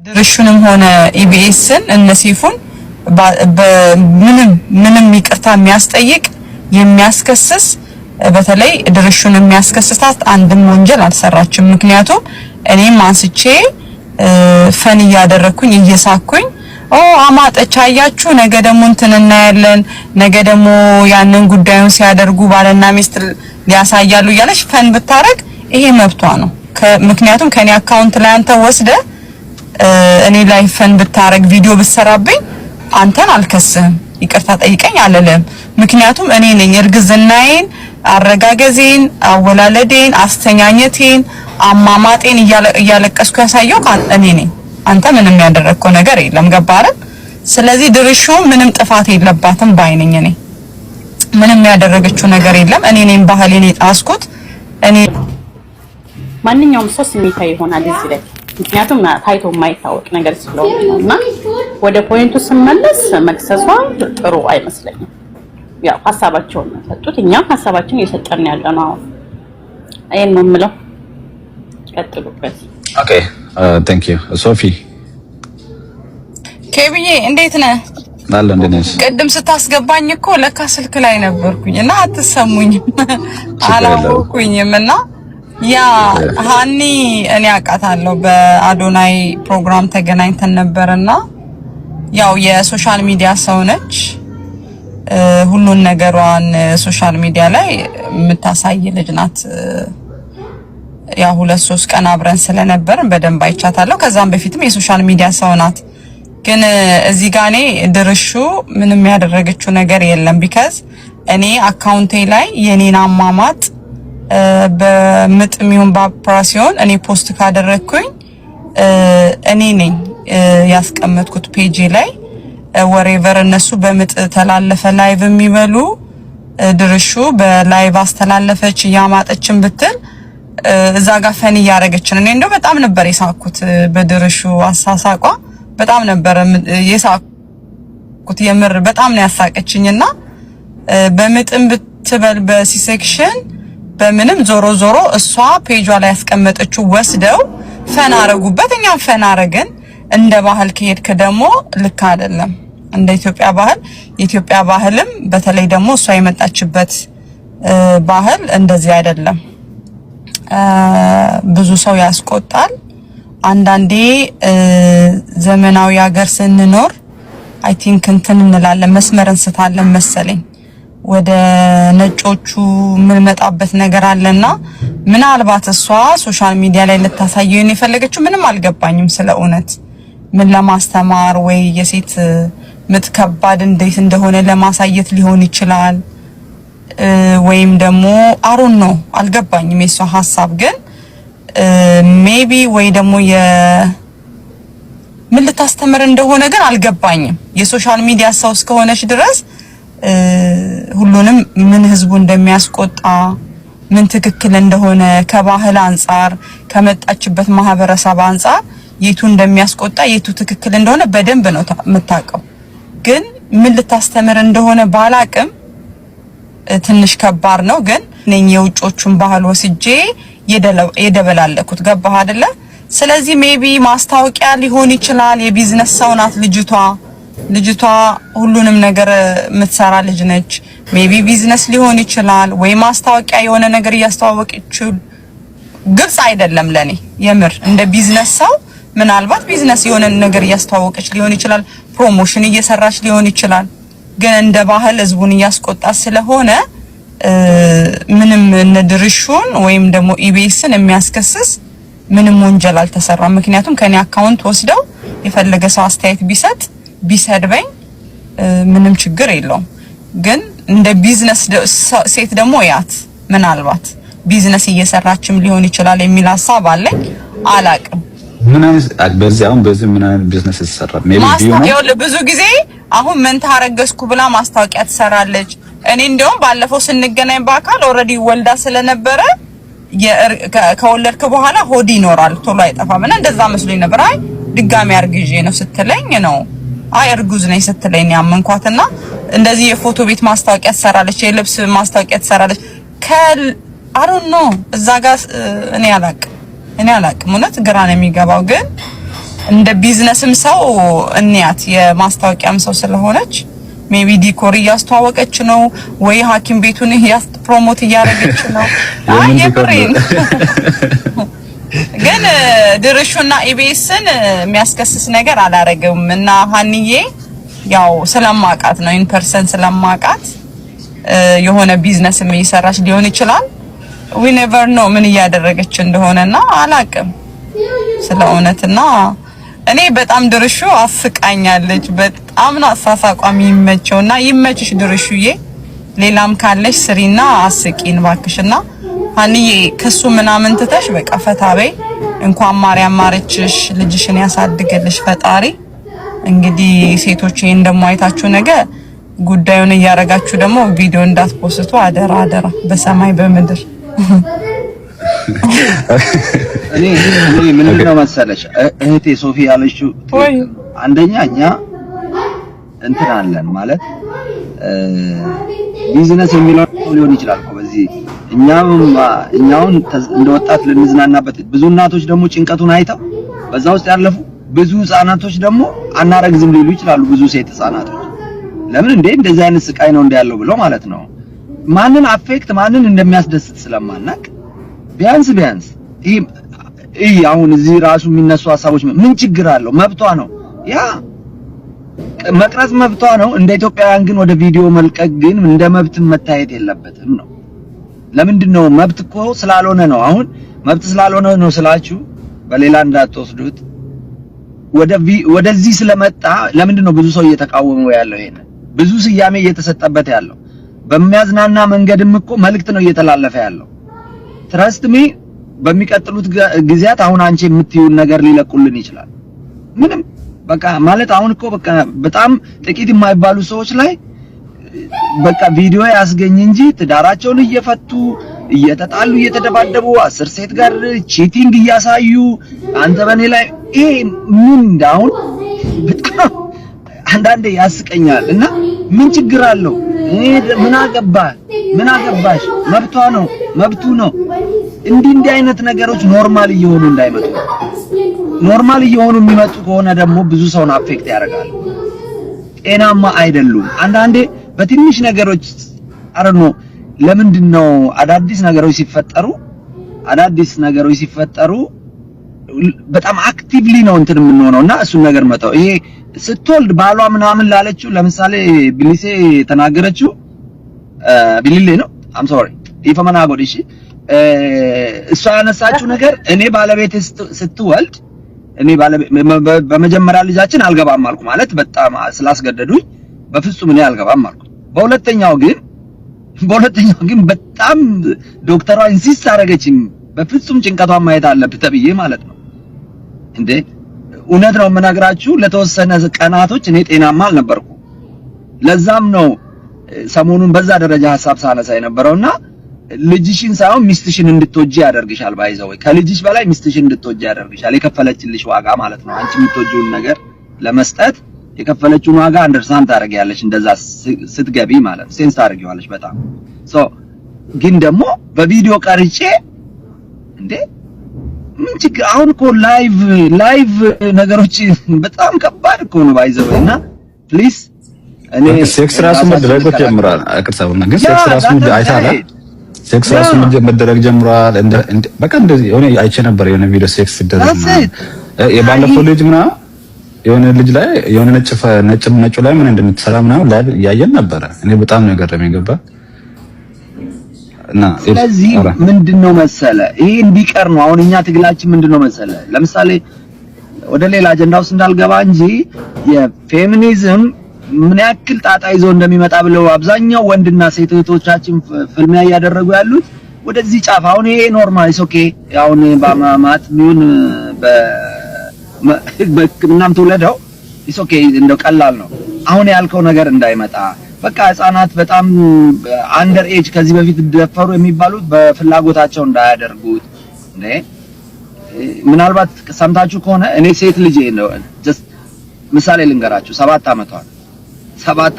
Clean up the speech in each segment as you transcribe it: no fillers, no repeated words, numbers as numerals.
ድርሹንም ሆነ ኢቢኤስን እነሲፉን ምንም ይቅርታ የሚያስጠይቅ የሚያስከስስ በተለይ ድርሹን የሚያስከስታት አንድም ወንጀል አልሰራችም። ምክንያቱም እኔም አንስቼ ፈን ያደረኩኝ እየሳኩኝ አማጠች አያችሁ ነገ ደሞ እንትን እናያለን ነገ ደሞ ያንን ጉዳዩን ሲያደርጉ ባለና ሚስት ሊያሳያሉ ያለሽ ፈን ብታረግ ይሄ መብቷ ነው። ምክንያቱም ከኔ አካውንት ላይ አንተ ወስደ እኔ ላይ ፈን ብታረግ ቪዲዮ ብሰራብኝ አንተን አልከስህም ይቅርታ ጠይቀኝ አለለም። ምክንያቱም እኔ ነኝ እርግዝናዬን አረጋገዜን አወላለዴን አስተኛኘቴን አማማጤን እያለቀስኩ ያሳየው እኔ ነኝ። አንተ ምንም ያደረከው ነገር የለም ገባረ። ስለዚህ ድርሹ ምንም ጥፋት የለባትም ባይነኝ እኔ ምንም ያደረገችው ነገር የለም። እኔ ነኝ ባህሌን የጣስኩት። እኔ ማንኛውም ሰው ስሜታዊ ይሆናል እዚህ ላይ ምክንያቱም ታይቶ የማይታወቅ ነገር ስለሆነ ነውና ወደ ፖይንቱ ስመለስ መክሰሷ ጥሩ አይመስለኝም። ያው ሐሳባቸውን ሰጡት እኛም ሐሳባችንን እየሰጠን ያለነው አይን ነው የምለው። ቀጥሉበት። ኦኬ ቴንክ ዩ ሶፊ። ከብዬ እንዴት ነህ? አለ እንደነስ ቅድም ስታስገባኝ እኮ ለካ ስልክ ላይ ነበርኩኝና አትሰሙኝም አላወኩኝምና ያ ሃኒ እኔ አውቃታለሁ በአዶናይ ፕሮግራም ተገናኝተን ነበርና ያው የሶሻል ሚዲያ ሰው ነች። ሁሉን ነገሯን ሶሻል ሚዲያ ላይ የምታሳይ ልጅ ናት። ያው 2-3 ቀን አብረን ስለነበርን በደንብ አይቻታለሁ። ከዛም በፊትም የሶሻል ሚዲያ ሰው ናት። ግን እዚህ ጋር እኔ ድርሹ ምንም ያደረገችው ነገር የለም። ቢካዝ እኔ አካውንቴ ላይ የኔን አማማጥ በምጥሚውን በኦፕሬሽን እኔ ፖስት ካደረኩኝ እኔ ነኝ ያስቀመጥኩት ፔጅ ላይ ወሬቨር እነሱ በምጥ ተላለፈ ላይቭ የሚበሉ ድርሹ በላይቭ አስተላለፈች ያማጠችን ብትል እዛ ጋር ፈን ያረገችን እኔ እንደው በጣም ነበር የሳኩት በድርሹ አሳሳቋ በጣም ነበር የሳኩት የምር በጣም ነው ያሳቀችኝና በምጥም ብትበል በሲሴክሽን በምንም ዞሮ እሷ ፔጇ ላይ ያስቀመጠችው ወስደው ፈን አረጉበት። እኛም ፈን አረገን። እንደ ባህል ከሄድክ ደግሞ ልክ አይደለም። እንደ ኢትዮጵያ ባህል የኢትዮጵያ ባህልም በተለይ ደግሞ እሷ የመጣችበት ባህል እንደዚህ አይደለም። ብዙ ሰው ያስቆጣል። አንዳንዴ ዘመናዊ ሀገር ስንኖር አይ ቲንክ እንትን እንላለን መስመር እንስታለን መሰለኝ ወደ ነጮቹ ምን መጣበት ነገር አለና ምናልባት እሷ ሶሻል ሚዲያ ላይ ልታሳየው የፈለገችው ምንም አልገባኝም ስለ እውነት ምን ለማስተማር ወይ የሴት ምጥ ከባድ እንዴት እንደሆነ ለማሳየት ሊሆን ይችላል ወይም ደግሞ አሮን ነው አልገባኝም የሷ ሐሳብ ግን ሜቢ ወይ ደግሞ ምን ልታስተምር እንደሆነ ግን አልገባኝም። የሶሻል ሚዲያ ሰው እስከሆነች ድረስ ሁሉንም ምን ህዝቡ እንደሚያስቆጣ ምን ትክክል እንደሆነ ከባህል አንፃር ከመጣችበት ማህበረሰብ አንፃር የቱ እንደሚያስቆጣ የቱ ትክክል እንደሆነ በደንብ ነው የምታውቀው። ግን ምን ልታስተምር እንደሆነ ባላቅም ትንሽ ከባድ ነው። ግን ነኝ የውጮቹን ባህል ወስጄ የደበላለኩት ገባህ አይደለ? ስለዚህ ሜቢ ማስታወቂያ ሊሆን ይችላል። የቢዝነስ ሰው ናት ልጅቷ ሁሉንም ነገር የምትሰራ ልጅ ነች። ሜቢ ቢዝነስ ሊሆን ይችላል ወይ ማስታወቂያ የሆነ ነገር እያስተዋወቀችው ግልጽ አይደለም ለኔ የምር እንደ ቢዝነስ ሰው ምናልባት ቢዝነስ የሆነ ነገር እያስተዋወቀች ሊሆን ይችላል ፕሮሞሽን እየሰራች ሊሆን ይችላል። ግን እንደ ባህል ህዝቡን እያስቆጣ ስለሆነ ምንም ድርሹን ወይም ደግሞ ኢቢኤስን የሚያስከስስ ምንም ወንጀል አልተሰራም። ምክንያቱም ከኔ አካውንት ወስደው የፈለገ ሰው አስተያየት ቢሰጥ ቢሰድበኝ ምንም ችግር የለውም። ግን እንደ ቢዝነስ ሴት ደግሞ ያት ምናልባት ቢዝነስ እየሰራችም ሊሆን ይችላል የሚል ሐሳብ አለኝ። አላቅም በዚህ ምን አይነት ቢዝነስ ይሰራል? ሜቢ ብዙ ጊዜ አሁን ምን ታረገስኩ ብላ ማስታወቂያ ትሰራለች። እኔ እንደውም ባለፈው ስንገናኝ በአካል ኦሬዲ ወልዳ ስለነበረ ከወለድክ በኋላ ሆድ ይኖራል ቶሎ አይጠፋም እና እንደዛ መስሎኝ ነበር። አይ ድጋሚ አርግዤ ነው ስትለኝ ነው አይ እርጉዝ ነኝ ስትለኝ ያመንኳትና እንደዚህ የፎቶ ቤት ማስታወቂያ ትሰራለች የልብስ ማስታወቂያ ትሰራለች አሮን ነው እዛ ጋር እኔ አላቅም እውነት ግራ ነው የሚገባው። ግን እንደ ቢዝነስም ሰው እንያት የማስታወቂያም ሰው ስለሆነች ሜቢ ዲኮር እያስተዋወቀች ነው ወይ ሐኪም ቤቱን ፕሮሞት እያደረገች ነው። የብሬን ግን ድርሹና ኢቢኤስን የሚያስከስስ ነገር አላረገም እና ሀንዬ ያው ስለማቃት ነው ኢንፐርሰን ስለማቃት የሆነ ቢዝነስም እየሰራች ሊሆን ይችላል። we never know ምን እያደረገች እንደሆነና አላቅም ስለእውነትና እኔ በጣም ድርሹ አስቃኛለች። በጣም ነው አሳሳቋም ይመቸውና ይመችሽ ድርሹዬ። ሌላም ካለሽ ስሪና አስቂን ባክሽና ሀንዬ ከሱ ምናምን ትተሽ በቃ ፈታበይ። እንኳን ማርያም ማረችሽ፣ ልጅሽን ያሳድግልሽ ፈጣሪ። እንግዲህ ሴቶች ይሄን ደሞ አይታችሁ ነገ ጉዳዩን እያረጋችሁ ደግሞ ቪዲዮ እንዳትፖስቱ አደራ አደራ፣ በሰማይ በምድር። እኔ ምንድነው መሰለሽ እህቴ ሶፊ ያለችው አንደኛ እኛ እንትን አለን ማለት ቢዝነስ የሚለው ሊሆን ይችላል እኮ በዚህ እኛውን እንደወጣት ልንዝናናበት ብዙ እናቶች ደግሞ ጭንቀቱን አይተው በዛ ውስጥ ያለፉ ብዙ ህፃናቶች ደግሞ አናረግዝም ሊሉ ይችላሉ። ብዙ ሴት ህፃናቶች ለምን እንደዚህ አይነት ስቃይ ነው ያለው ብሎ ማለት ነው። ማንን አፌክት ማንን እንደሚያስደስት ስለማናቅ ቢያንስ ይሄ አሁን እዚህ ራሱ የሚነሱ ሐሳቦች ምን ችግር አለው? መብቷ ነው፣ ያ መቅረጽ መብቷ ነው። እንደ ኢትዮጵያውያን ግን ወደ ቪዲዮ መልቀቅ ግን እንደ መብት መታየት የለበትም ነው። ለምንድን ነው መብት እኮ ስላልሆነ ነው። አሁን መብት ስላልሆነ ነው ስላችሁ በሌላ እንዳትወስዱት። ወደዚህ ስለመጣ ለምንድን ነው ብዙ ሰው እየተቃወመው ያለው? ይሄን ብዙ ስያሜ እየተሰጠበት ያለው በሚያዝናና መንገድም እኮ መልእክት ነው እየተላለፈ ያለው። ትረስት ሚ በሚቀጥሉት ጊዜያት አሁን አንቺ የምትዩን ነገር ሊለቁልን ይችላል። ምንም በቃ ማለት አሁን እኮ በቃ በጣም ጥቂት የማይባሉ ሰዎች ላይ በቃ ቪዲዮ ያስገኝ እንጂ ትዳራቸውን እየፈቱ እየተጣሉ እየተደባደቡ 10 ሴት ጋር ቺቲንግ እያሳዩ አንተ በኔ ላይ ይሄ ምን እንዳውን በጣም አንዳንዴ ያስቀኛል። እና ምን ችግር አለው? ምን አገባሽ? መብቷ ነው፣ መብቱ ነው። እንዲህ አይነት ነገሮች ኖርማል እየሆኑ እንዳይመጡ። ኖርማል እየሆኑ የሚመጡ ከሆነ ደግሞ ብዙ ሰውን አፌክት ያደርጋሉ። ጤናማ አይደሉም። አንዳንዴ በትንሽ ነገሮች አረኖ ለምንድነው አዳዲስ ነገሮች ሲፈጠሩ በጣም አክቲቭሊ ነው እንትን የምንሆነውና እሱን ነገር መጣው። ይሄ ስትወልድ ባሏ ምናምን ላለችው ለምሳሌ ቢሊሴ ተናገረችው ቢሊሌ ነው አም ሶሪ ይፈመና ጎዲሽ እሷ ያነሳችው ነገር እኔ ባለቤት ስትወልድ በመጀመሪያ ልጃችን አልገባም አልኩ ማለት በጣም ስላስገደዱኝ በፍጹም እኔ አልገባም አልኩ። በሁለተኛው ግን በጣም ዶክተሯ ኢንሲስት አደረገችኝ በፍጹም ጭንቀቷን ማየት አለብህ ተብዬ ማለት ነው። እንዴ እውነት ነው የምነግራችሁ ለተወሰነ ቀናቶች እኔ ጤናማ አልነበርኩ። ለዛም ነው ሰሞኑን በዛ ደረጃ ሐሳብ ሳነሳ የነበረውና ልጅሽን ሳይሆን ሚስትሽን እንድትወጂ ያደርግሻል። ባይዘው ከልጅሽ በላይ ሚስትሽን እንድትወጂ ያደርግሻል። የከፈለችልሽ ዋጋ ማለት ነው። አንቺ የምትወጂውን ነገር ለመስጠት የከፈለችውን ዋጋ አንደርስታንድ ታደርጊያለሽ። እንደዛ ስትገቢ ማለት ሴንስ ታደርጊዋለሽ በጣም ግን ደግሞ በቪዲዮ ቀርጬ እንዴ ምን ችግር አሁን እኮ ላይቭ ነገሮች በጣም ከባድ እኮ ነው ባይዘውና ፕሊዝ እኔ ሴክስ ራሱ መደረግ ጀምሯል። አቅርሳውና ግን ሴክስ ራሱ አይታላ ሴክስ ራሱ መደረግ ጀምሯል። በቃ እንደዚህ የሆነ አይቼ ነበር የሆነ ቪዲዮ ሴክስ ሲደረግ የባለፈው ልጅ ምናምን የሆነ ልጅ ላይ የሆነ ነጭ ላይ ምን እንደምትሰራ ምናምን ላይ ያየን ነበር። እኔ በጣም ነው የገረመኝ ገባ እና ስለዚህ ምንድነው መሰለ ይሄ እንዲቀር ነው አሁን እኛ ትግላችን ምንድነው መሰለ ለምሳሌ ወደ ሌላ አጀንዳ ውስጥ እንዳልገባ እንጂ የፌሚኒዝም ምን ያክል ጣጣ ይዞ እንደሚመጣ ብለው አብዛኛው ወንድና ሴት እህቶቻችን ፍልሚያ ያደረጉ ያሉት ወደዚህ ጫፍ አሁን ይሄ ኖርማል ኢስ ኦኬ አሁን በማማት ምን በሕክምናም ተወለደው ኢስ ኦኬ እንደው ቀላል ነው። አሁን ያልከው ነገር እንዳይመጣ በቃ ህፃናት በጣም አንደር ኤጅ ከዚህ በፊት ደፈሩ የሚባሉት በፍላጎታቸው እንዳያደርጉት እንዴ ምናልባት ሰምታችሁ ከሆነ እኔ ሴት ልጅ ነው ጀስት ምሳሌ ልንገራችሁ 7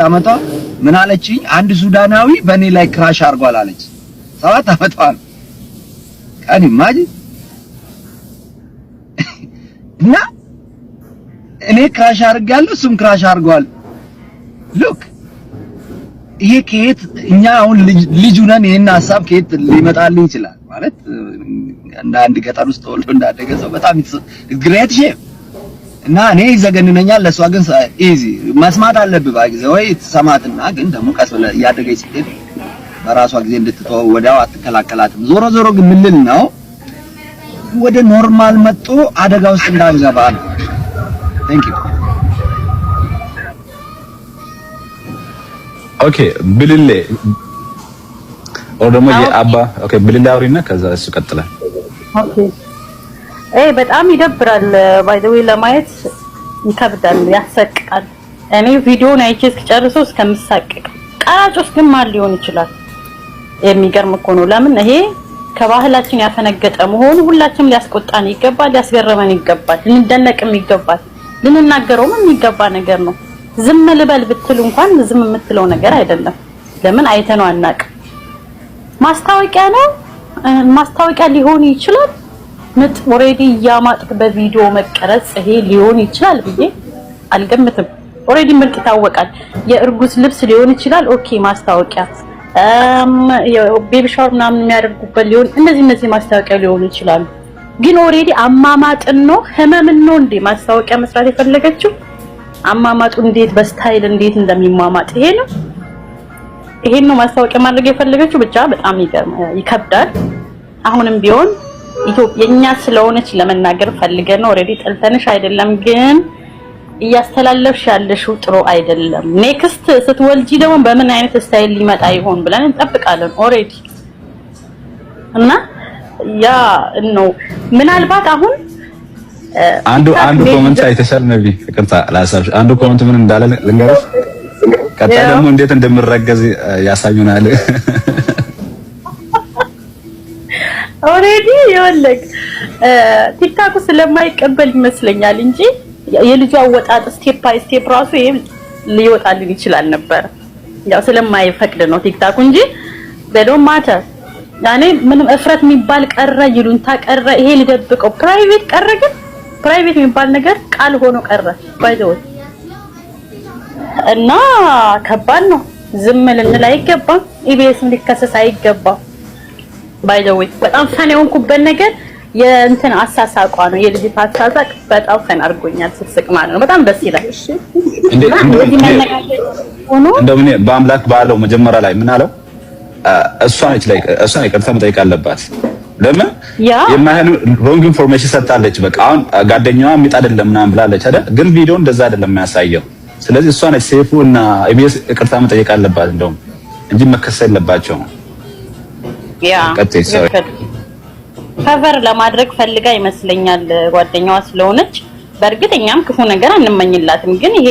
ዓመቷ ምን አለችኝ አንድ ሱዳናዊ በእኔ ላይ ክራሽ አድርጓል አለች 7 ዓመቷ ቀን ማጂ እና እኔ ክራሽ አድርጋለሁ እሱም ክራሽ አድርጓል። ሉክ ይሄ ከየት እኛ አሁን ልጅ ነን ይሄን ሐሳብ ከየት ሊመጣልኝ ይችላል ማለት እንደ አንድ ገጠር ውስጥ ተወልዶ እንዳደገ ሰው በጣም ግሬት ሼም እና እኔ ይዘገንነኛል። ለሷ ግን ኢዚ መስማት አለብህ ባይዘ ወይ ተሰማትና ግን ደግሞ ቀስ ብለህ እያደገች ስትሄድ በራሷ ጊዜ እንድትተው ወዲያው አትከላከላትም። ዞሮ ዞሮ ግን ምን ልል ነው ወደ ኖርማል መጥቶ አደጋ ውስጥ እንዳንገባ ነው። ቴንክ ዩ ኦኬ ብልሌ ኦሮሞ የአባ ኦኬ ብልሌ አውሪና ከዛ እሱ ቀጥላል። ኦኬ በጣም ይደብራል። ባይ ዘ ዌይ ለማየት ይከብዳል፣ ያሰቅቃል። እኔ ቪዲዮውን አይቼ እስከጨርሰው እስከምሳቀቅ ቀራጮስ ግን ማን ሊሆን ይችላል? የሚገርም እኮ ነው። ለምን ይሄ ከባህላችን ያፈነገጠ መሆኑ ሁላችንም ሊያስቆጣን ይገባል፣ ሊያስገርመን ይገባል፣ ልንደነቅም ይገባል፣ ልንናገረውም የሚገባ ነገር ነው። ዝም ልበል ብትል እንኳን ዝም የምትለው ነገር አይደለም። ለምን አይተነው አናቅ። ማስታወቂያ ነው፣ ማስታወቂያ ሊሆን ይችላል። ምጥ ኦሬዲ ያማጥክ በቪዲዮ መቀረጽ ይሄ ሊሆን ይችላል ብዬ አልገምትም። ኦሬዲ ምርጥ ይታወቃል። የእርጉዝ ልብስ ሊሆን ይችላል። ኦኬ ማስታወቂያ ቤቢ ሻወር ምናምን የሚያደርጉበት ሊሆን እነዚህ ማስታወቂያ ሊሆኑ ይችላሉ። ግን ኦሬዲ አማማጥን ነው ህመምን ነው እንዴ ማስታወቂያ መስራት የፈለገችው? አማማጡ እንዴት በስታይል እንዴት እንደሚማማጥ ይሄን ነው ማስታወቂያ ማድረግ የፈለገችው። ብቻ በጣም ይከብዳል። አሁንም ቢሆን ኢትዮጵያኛ ስለሆነች ለመናገር ፈልገን ነው። ኦሬዲ ጠልተንሽ አይደለም፣ ግን እያስተላለፍሽ ያለሽው ጥሩ አይደለም። ኔክስት ስትወልጂ ደግሞ በምን አይነት ስታይል ሊመጣ ይሆን ብለን እንጠብቃለን ኦሬዲ እና ያ ነው ምናልባት አሁን አንዱ ኮሜንት አይተሻል ነቢ ይቅርታ ላሳብሽ አንዱ ኮሜንት ምን እንዳለ ልንገርሽ ቀጣይ ደግሞ እንዴት እንደምረገዝ ያሳዩናል ኦሬዲ ይወለክ ቲክታክ ስለማይቀበል ይመስለኛል እንጂ የልጁ አወጣጥ ስቴፕ ባይ ስቴፕ ራሱ ይሄ ሊወጣልን ይችላል ነበር። ያው ስለማይፈቅድ ነው ቲክታክ እንጂ በዶም ማተር ያኔ ምንም እፍረት የሚባል ቀረ ይሉንታ ቀረ ይሄ ሊደብቀው ፕራይቬት ቀረ። ግን ፕራይቬት የሚባል ነገር ቃል ሆኖ ቀረ ባይዘው እና ከባድ ነው። ዝም ልንል አይገባም። ኢቢኤስ ሊከሰስ አይገባም። ባይዘው በጣም ፈን የሆንኩበት ነገር የእንትን አሳሳቋ ነው። የልጅት አሳሳቅ በጣም ፈን አድርጎኛል። ስስቅ ማለት ነው። በጣም ደስ ይላል። እንደው እኔ በአምላክ ባለው መጀመሪያ ላይ ምን አለው እሷን ይቅርታ መጠየቅ አለባት። ለምን የማይሆን ሮንግ ኢንፎርሜሽን ሰጣለች። በቃ አሁን ጓደኛዋ የሚጣ አይደለም ምናምን ብላለች አይደል? ግን ቪዲዮ እንደዛ አይደለም የሚያሳየው። ስለዚህ እሷን ሴፉ እና ኢቢኤስ ይቅርታ መጠየቅ አለባት እንደውም እንጂ መከሰስ የለባቸውም። ያ ከቨር ለማድረግ ፈልጋ ይመስለኛል ጓደኛዋ ስለሆነች። በእርግጠኛም ክፉ ነገር አንመኝላትም። ግን ይሄ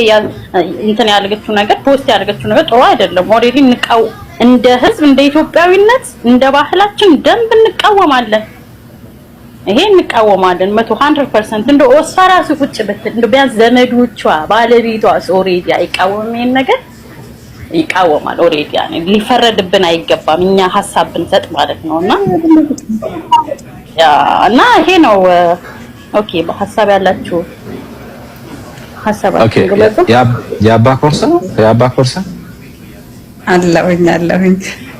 እንትን ያደረገችው ነገር ፖስት ያደረገችው ነገር ጥሩ አይደለም። ኦሬዲ እንደ ህዝብ እንደ ኢትዮጵያዊነት እንደ ባህላችን ደንብ እንቃወማለን። ይሄ እንቃወማለን 100% እንደ ኦስፋራሱ ቁጭ ብትል እንደ ቢያንስ ዘመዶቿ ባለቤቷ ኦሬዲ አይቃወምም። ይሄን ነገር ይቃወማል ኦሬዲ። ያኔ ሊፈረድብን አይገባም እኛ ሐሳብ ብንሰጥ ማለት ነውና እና ይሄ ነው። ኦኬ በሐሳብ ያላችሁ ሐሳባችሁ ገለጹ። የአባ ኮርሳ አለሁኝ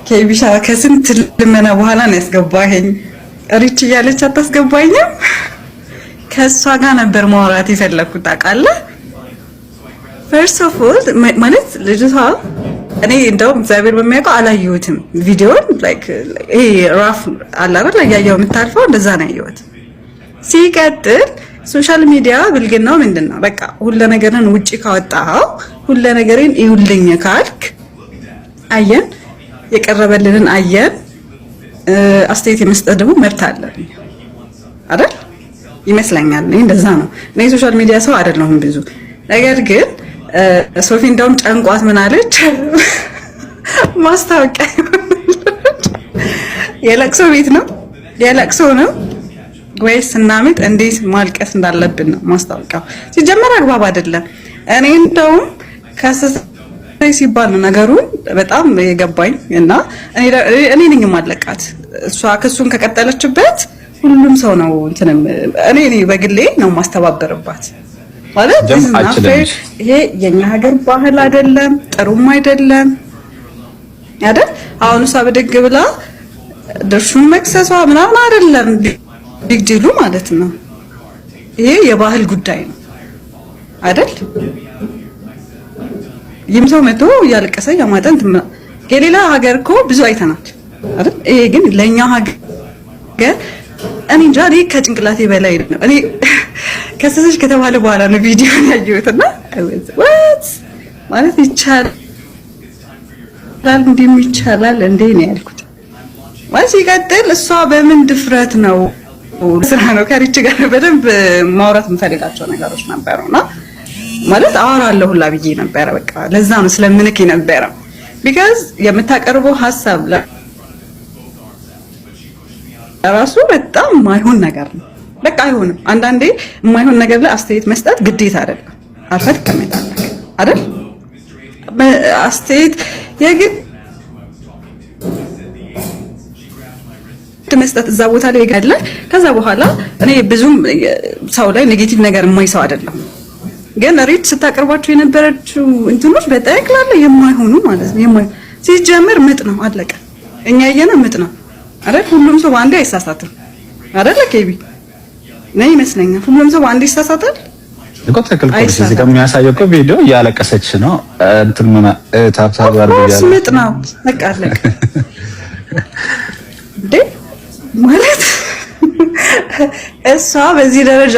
ከቢሻ ከስንት ልመና በኋላ ነው ያስገባኸኝ። ሪች እያለች አታስገባኝም። ከሷ ጋር ነበር ማውራት የፈለኩት ታውቃለህ። ፈርስት ኦፍ ኦል ማለት ልጅቷ እኔ እንደውም እግዚአብሔር በሚያውቀው አላየሁትም ቪዲዮን ላይክ ይሄ ራፍ አላረ ያያየው የምታልፈው እንደዛ ነው ያየሁት። ሲቀጥል ሶሻል ሚዲያ ብልግናው ምንድነው? በቃ ሁሉ ነገርን ውጪ ካወጣው ሁሉ ነገርን ይውልኝ ካልክ አየን የቀረበልንን አየን አስተያየት የመስጠት ደግሞ መብት አለን አይደል? ይመስለኛል። እኔ እንደዛ ነው። እኔ ሶሻል ሚዲያ ሰው አይደለሁም ብዙ ነገር ግን ሶፊ እንደውም ጨንቋት ምን አለች? ማስታወቂያ የለቅሶ ቤት ነው የለቅሶ ነው ወይስ እናምጥ እንዴት ማልቀስ እንዳለብን ነው ማስታወቂያው። ሲጀመር አግባብ አይደለም። እኔ እንደውም ከሰይ ሲባል ነው ነገሩን በጣም የገባኝ እና እኔ ነኝ ማለቃት። እሷ ክሱን ከቀጠለችበት ሁሉም ሰው ነው እንትንም እኔ በግሌ ነው ማስተባበርባት ማለት ይሄ የኛ ሀገር ባህል አይደለም፣ ጥሩም አይደለም አይደል? አሁን እሷ በደግ ብላ ድርሹን መክሰሷ ምናምን አይደለም ቢግ ዲሉ ማለት ነው። ይሄ የባህል ጉዳይ ነው አይደል? ይምሰው መቶ ያለቀሰ ያማጠንት የሌላ ሀገር እኮ ብዙ አይተናል አይደል? ይሄ ግን ለኛ ሀገር እኔ እንጃ እኔ ከጭንቅላቴ በላይ ነው። እኔ ከሰሰች ከተባለ በኋላ ነው ቪዲዮ ያየሁትና what ማለት ይቻላል እንዴ ይቻላል እንዴ ነው ያልኩት። ማለት ሲቀጥል እሷ በምን ድፍረት ነው ስራ ነው ከሪች ጋር በደንብ ማውራት የምፈልጋቸው ነገሮች ነበሩና ማለት አወራለሁ ሁላ ብዬ ነበረ። በቃ ለዛ ነው ስለምንክ ነበረ because የምታቀርበው ሐሳብ ራሱ በጣም ማይሆን ነገር ነው። በቃ አይሆንም። አንዳንዴ የማይሆን ነገር ላይ አስተያየት መስጠት ግዴታ አይደለም። አርፈት ከመጣለክ አይደል? አስተያየት የግድ መስጠት እዛ ቦታ ላይ ይጋለ ከዛ በኋላ እኔ ብዙም ሰው ላይ ኔጌቲቭ ነገር የማይሰው አይደለም። ግን ሪት ስታቀርባቸው የነበረችው እንትኖች በጠቅላላ የማይሆኑ ማለት ነው። ሲጀምር ምጥ ነው አለቀ። እኛ ያየነው ምጥ ነው አይደል? ሁሉም ሰው አንዴ አይሳሳትም አይደል? ኬቢ ነኝ ይመስለኛል። ሁሉም ሰው አንዴ ይሳሳታል እኮ ትክክል እኮ። እዚህ ጋር የሚያሳየው እኮ ቪዲዮ እያለቀሰች ነው እንትን ምን ታብታብ አድርገው ያለ ምጥ ነው በቃ አለቀ እንዴ ማለት እሷ በዚህ ደረጃ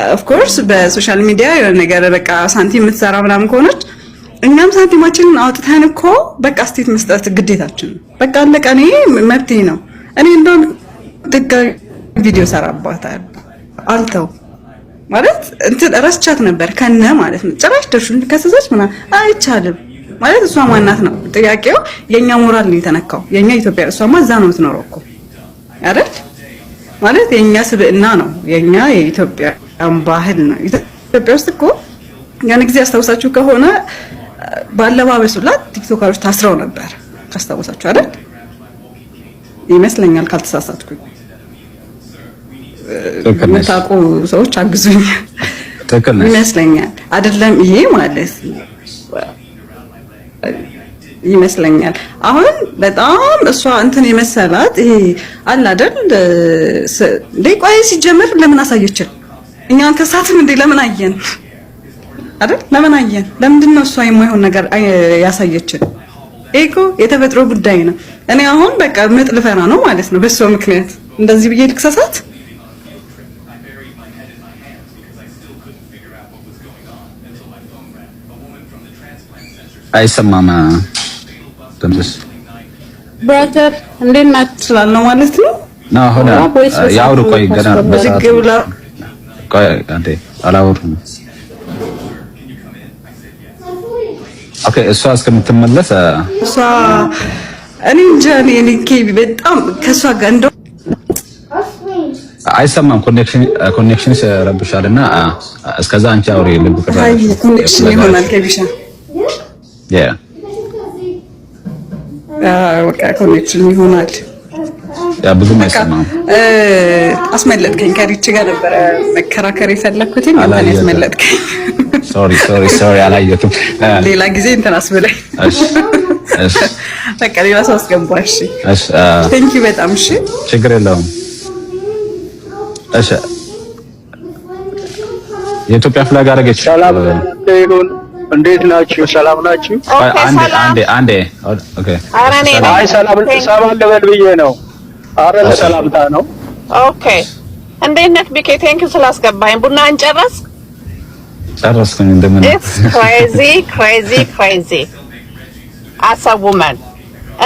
ኦፍ ኮርስ በሶሻል ሚዲያ የሆነ ነገር በቃ ሳንቲም የምትሰራ ምናምን ከሆነች እኛም ሳንቲማችንን አውጥተን እኮ በቃ ስቴት መስጠት ግዴታችን ነው። በቃ አለቀ። እኔ መብቴ ነው። እኔ እንደው ድጋሚ ቪዲዮ ሰራባታል አልተው ማለት እንትን ረስቻት ነበር ከነ ማለት ነው። ጭራሽ ደርሹን ከሰሰች ምናምን አይቻልም ማለት እሷ ማናት ነው ጥያቄው። የኛ ሞራል ነው የተነካው። የኛ ኢትዮጵያ እሷማ እዛ ነው የምትኖረው እኮ አይደል? ማለት የኛ ስብዕና ነው የኛ የኢትዮጵያ ባህል ነው። ኢትዮጵያ ውስጥ እኮ ያን ጊዜ አስታውሳችሁ ከሆነ ባለባበሱ ላይ ቲክቶከሮች ታስረው ነበር። አስታውሳችሁ አይደል? ይመስለኛል ካልተሳሳትኩኝ። የምታውቁ ሰዎች አግዙኝ። ይመስለኛል አይደለም ይሄ ማለት ይመስለኛል። አሁን በጣም እሷ እንትን የመሰላት ይሄ አለ አይደል ቆይ ሲጀምር ለምን አሳየችን? እኛን ከሳትም እንዴ ለምን አየን አይደል? ለምን አየን? ለምንድን ነው እሷ የማይሆን ነገር ያሳየችን? እኮ የተፈጥሮ ጉዳይ ነው። እኔ አሁን በቃ ምጥ ልፈራ ነው ማለት ነው በሷ ምክንያት እንደዚህ ብዬ ልክሰሳት? አይሰማም ድምጽሽ ብራዘር እንዴት ናችሁ ስላልነው ማለት ነው ነው ሆነ ያውሩ ቆይ ገና በዝግብላ ቆይ አንዴ አላወሩም። ኦኬ እሷ እስከምትመለስ እሷ እኔ እንጃ እኔ ኬቢ በጣም ከሷ ጋር እንደው አይሰማም። ኮኔክሽን ረብሻልና እስከዛ አንቺ አውሪ ልብ ከዛ ኮኔክሽን ይሆናል ከቢሻ ወቃ ኮኔክሽን ይሆናል ያ ብዙም አይሰማም። አስመለጥከኝ። ከሪች ጋር ነበር መከራከር የፈለኩት ግን አስመለጥከኝ። ሶሪ አላየሁትም። ሌላ ጊዜ እንትን አስብለኝ። እሺ በቃ ሌላ ሰው አስገባሽ። እሺ ቴንክ ዩ በጣም እሺ፣ ችግር የለውም። እሺ የኢትዮጵያ ፍላግ አደረገች። ሰላም ይሁን። እንዴት ናችሁ? ሰላም ናችሁ? አንዴ ኦኬ። አይ ሰላም ልበል ብዬ ነው። አረ ለሰላምታ ነው። ኦኬ እንዴት ነህ ቢኬ? ቴንክ ዩ ስላስገባኝ። ቡና እንጨረስ? ጨረስኩኝ። እንደምን ኢትስ ክሬዚ as a woman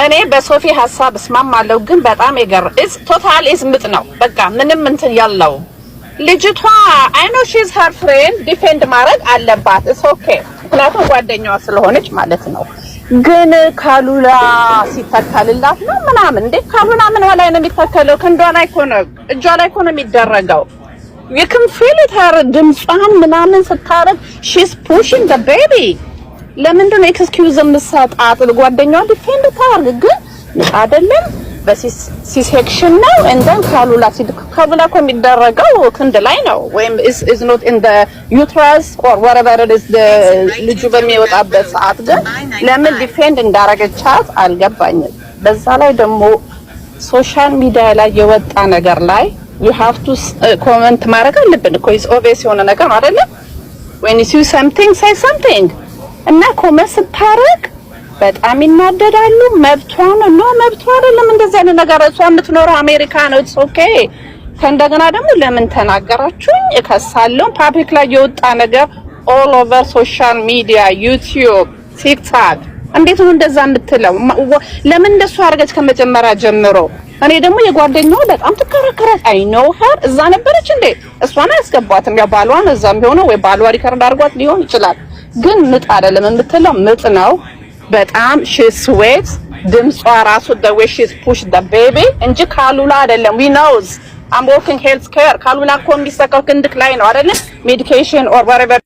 እኔ በሶፊ ሐሳብ እስማማለሁ፣ ግን በጣም ኢትስ ቶታል ምጥ ነው። በቃ ምንም እንትን ያለው ልጅቷ አይ ኖ ሺዝ ሄር ፍሬንድ ዲፌንድ ማድረግ አለባት። ኢትስ ኦኬ ምክንያቱም ጓደኛዋ ስለሆነች ማለት ነው። ግን ካሉላ ሲተካልላት ነው ምናምን እንዴ? ካሉላ ምን ላይ ነው የሚተከለው? ክንዷ ላይ እኮ ነው እጇ ላይ እኮ ነው የሚደረገው። you can feel it her ድምጿን ምናምን ስታረግ she's pushing the baby። ለምንድን ነው ኤክስኪውዝ የምትሰጣት? ጓደኛዋ ዲፌንድ ታርግ ግን አይደለም በሲሴክሽን ነው እንደን ካሉላ እኮ የሚደረገው ክንድ ላይ ነው ወይም is not in the uterus or whatever it is the ልጁ በሚወጣበት ሰዓት ግን ለምን ዲፌንድ እንዳረገቻት አልገባኝም። በዛ ላይ ደግሞ ሶሻል ሚዲያ ላይ የወጣ ነገር ላይ you have to comment ማድረግ አለብን እኮ is obvious የሆነ ነገር አይደለ? when you see something say something እና ኮመንት ስታረግ በጣም ይናደዳሉ። መብቷ ነው መብቷ አይደለም እንደዚህ አይነት ነገር። እሷ የምትኖረው አሜሪካ ነው it's okay። ከእንደገና ደግሞ ለምን ተናገራችሁኝ እከሳለሁ። ፓብሊክ ላይ የወጣ ነገር all over social media YouTube TikTok እንዴት ነው እንደዛ የምትለው? ለምን እንደሱ አድርገች ከመጀመሪያ ጀምሮ? እኔ ደግሞ የጓደኛዋ በጣም ትከራከራለች። አይ ኖ ሄር እዛ ነበረች እንዴ እሷን አያስገባትም። ያው ባሏን እዛም ቢሆነው ወይ ባሏ ሪከርድ አድርጓት ሊሆን ይችላል። ግን ምጥ አይደለም የምትለው ምጥ ነው። በጣም she sweats ድምጿ ራሱ the way she push the baby እንጂ ካሉላ አይደለም። we knows I'm working health care ካሉላ እኮ የሚሰካው ክንድክ ላይ ነው አይደለም ሜዲኬሽን or whatever